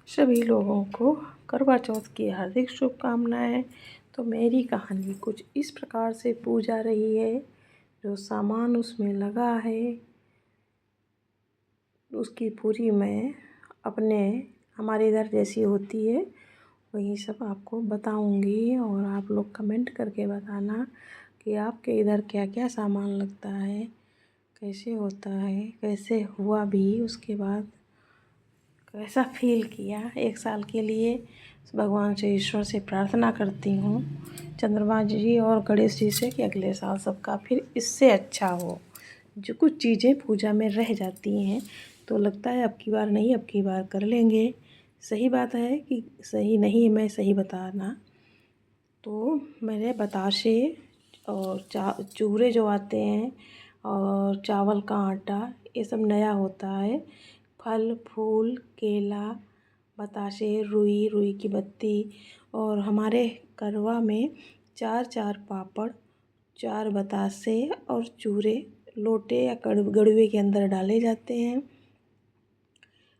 सभी लोगों को करवा चौथ की हार्दिक शुभकामनाएं। तो मेरी कहानी कुछ इस प्रकार से पूजा रही है। जो सामान उसमें लगा है उसकी पूरी मैं अपने हमारे इधर जैसी होती है वही सब आपको बताऊंगी, और आप लोग कमेंट करके बताना कि आपके इधर क्या क्या सामान लगता है, कैसे होता है, कैसे हुआ भी, उसके बाद कैसा फील किया। एक साल के लिए भगवान से, ईश्वर से प्रार्थना करती हूँ, चंद्रमा जी और गणेश जी से, कि अगले साल सबका फिर इससे अच्छा हो। जो कुछ चीज़ें पूजा में रह जाती हैं तो लगता है अब की बार नहीं, अब की बार कर लेंगे। सही बात है कि सही नहीं, मैं सही बताना। तो मेरे बताशे और चूरे जो आते हैं और चावल का आटा, ये सब नया होता है। फल फूल, केला, बताशे, रुई की बत्ती, और हमारे करवा में 4 पापड़, 4 बतासे और चूरे लोटे या गड़ुए के अंदर डाले जाते हैं,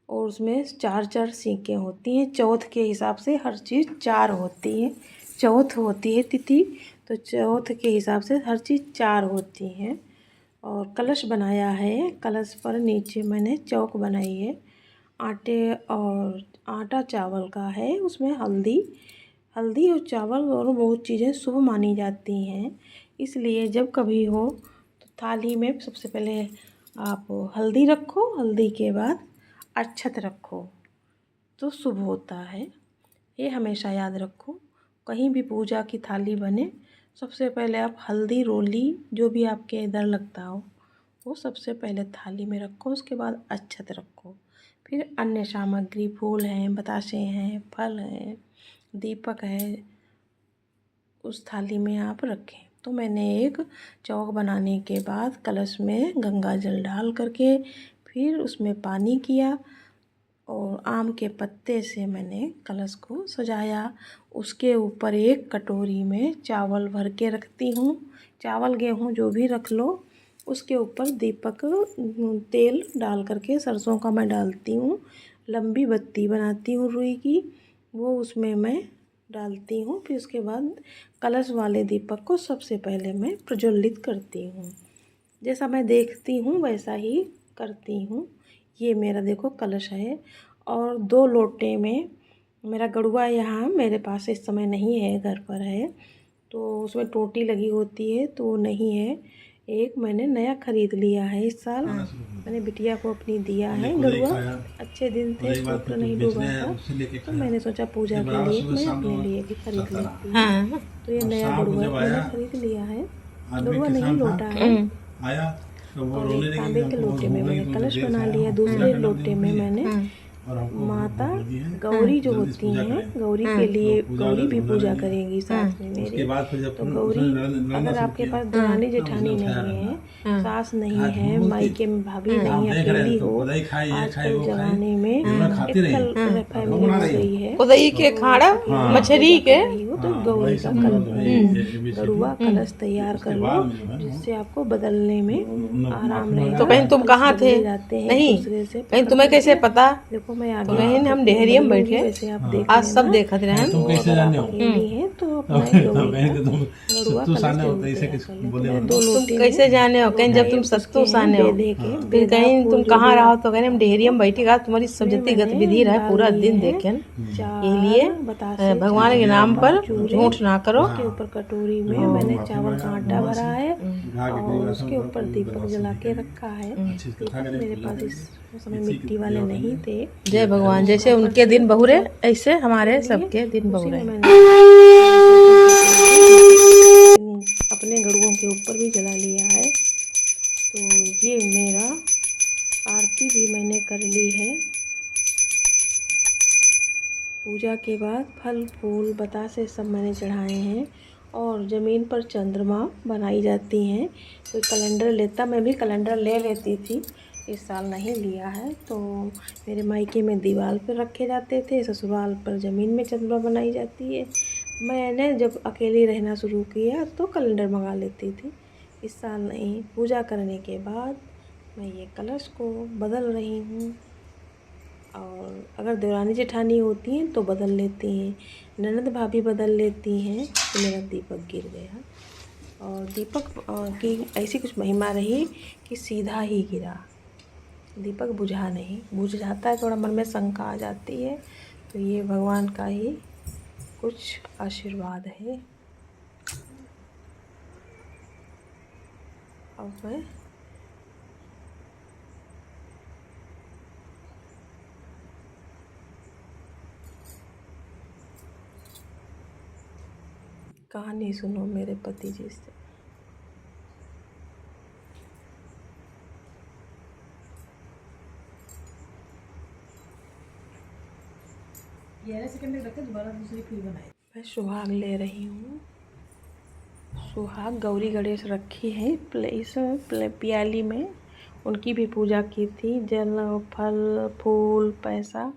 और उसमें 4 सीखें होती हैं। चौथ के हिसाब से हर चीज़ 4 होती है। चौथ होती है तिथि, तो चौथ के हिसाब से हर चीज़ 4 होती हैं। और कलश बनाया है, कलश पर नीचे मैंने चौक बनाई है। आटा चावल का है, उसमें हल्दी और चावल और बहुत चीज़ें शुभ मानी जाती हैं। इसलिए जब कभी हो तो थाली में सबसे पहले आप हल्दी रखो, हल्दी के बाद अक्षत रखो तो शुभ होता है। ये हमेशा याद रखो, कहीं भी पूजा की थाली बने सबसे पहले आप हल्दी, रोली, जो भी आपके इधर लगता हो वो सबसे पहले थाली में रखो, उसके बाद अक्षत रखो। फिर अन्य सामग्री, फूल हैं, बताशे हैं, फल हैं, दीपक है, उस थाली में आप रखें। तो मैंने एक चौक बनाने के बाद कलश में गंगा जल डाल करके फिर उसमें पानी किया, और आम के पत्ते से मैंने कलश को सजाया। उसके ऊपर एक कटोरी में चावल भर के रखती हूँ, चावल गेहूँ जो भी रख लो। उसके ऊपर दीपक तेल डाल करके, सरसों का मैं डालती हूँ, लंबी बत्ती बनाती हूँ रुई की, वो उसमें मैं डालती हूँ। फिर उसके बाद कलश वाले दीपक को सबसे पहले मैं प्रज्वलित करती हूँ। जैसा मैं देखती हूँ वैसा ही करती हूँ। ये मेरा देखो कलश है, और 2 लोटे में मेरा गड़ुआ यहाँ मेरे पास इस समय नहीं है, घर पर है, तो उसमें टोटी लगी होती है तो नहीं है। एक मैंने नया ख़रीद लिया है इस साल। मैंने बिटिया को अपनी दिया है गड़ुआ, अच्छे दिन थे, सूत्र नहीं डूबा था, तो मैंने सोचा पूजा के लिए मैं अपने लिए भी खरीद लेती हूँ। तो ये नया गड़ुआ मैंने खरीद लिया है, गड़ुआ नहीं लोटा है। और एक तांबे के लोटे में मैंने कलश बना लिया, दूसरे लोटे में मैंने माता गौरी जो होती हैं, गौरी के लिए, गौरी भी पूजा करेंगी साथ में मेरे। तो गौरी, अगर आपके पास दरानी जेठानी नहीं है, सास नहीं है, मायके में भाभी नहीं, अकेली हो, आजकल जमाने में एकल फैमिली हो गई है, उदई के खाड़ा मछली के तो गौरी का गड़ुआ कलश तैयार कर लो, जिससे आपको बदलने में आराम रहेगा। तो कहीं तुम कहाँ थे? नहीं, कहीं तुम्हें कैसे पता? देखो मैं आगे तो कहीं हम डेहरिया में बैठे, वैसे आप देख आज सब देखत रहे। तुम कैसे जाने हो? है तो अपना गड़ुआ तुम कैसे जाने हो? कहीं जब तुम सत्तू साने हो, फिर कहीं तुम कहाँ रहो, तो कहीं हम डेहरिया में बैठी रहा, तुम्हारी सब जितनी गतिविधि रहा पूरा दिन देखे। इसलिए भगवान के नाम पर झूठ ना करो। उसके ऊपर कटोरी में मैंने चावल का आटा भरा है, और उसके ऊपर दीपक जला के रखा है। दीपक मेरे पास इस समय मिट्टी वाले नहीं थे। जय भगवान, जैसे उनके दिन बहुरे ऐसे हमारे सबके दिन बहुरे। अपने गड़ुओं के ऊपर भी जला लिया है। तो ये मेरा आरती भी मैंने कर ली है। पूजा के बाद फल फूल बतासे सब मैंने चढ़ाए हैं, और ज़मीन पर चंद्रमा बनाई जाती हैं। कोई कैलेंडर लेता, मैं भी कैलेंडर ले लेती थी, इस साल नहीं लिया है। तो मेरे मायके में दीवार पर रखे जाते थे, ससुराल पर ज़मीन में चंद्रमा बनाई जाती है। मैंने जब अकेली रहना शुरू किया तो कैलेंडर मंगा लेती थी, इस साल नहीं। पूजा करने के बाद मैं ये कलश को बदल रही हूँ। और अगर देवरानी जेठानी होती हैं तो बदल लेती हैं, ननद भाभी बदल लेती हैं। तो मेरा दीपक गिर गया और दीपक की ऐसी कुछ महिमा रही कि सीधा ही गिरा, दीपक बुझा नहीं। बुझ जाता है थोड़ा मन में शंका आ जाती है, तो ये भगवान का ही कुछ आशीर्वाद है। अब मैं कहानी सुनो मेरे पति जी से। दोबारा दूसरी फिर बनाई। मैं सुहाग ले रही हूँ। सुहाग गौरी गणेश रखी है इस प्याली में, उनकी भी पूजा की थी। जल, फल, फूल, पैसा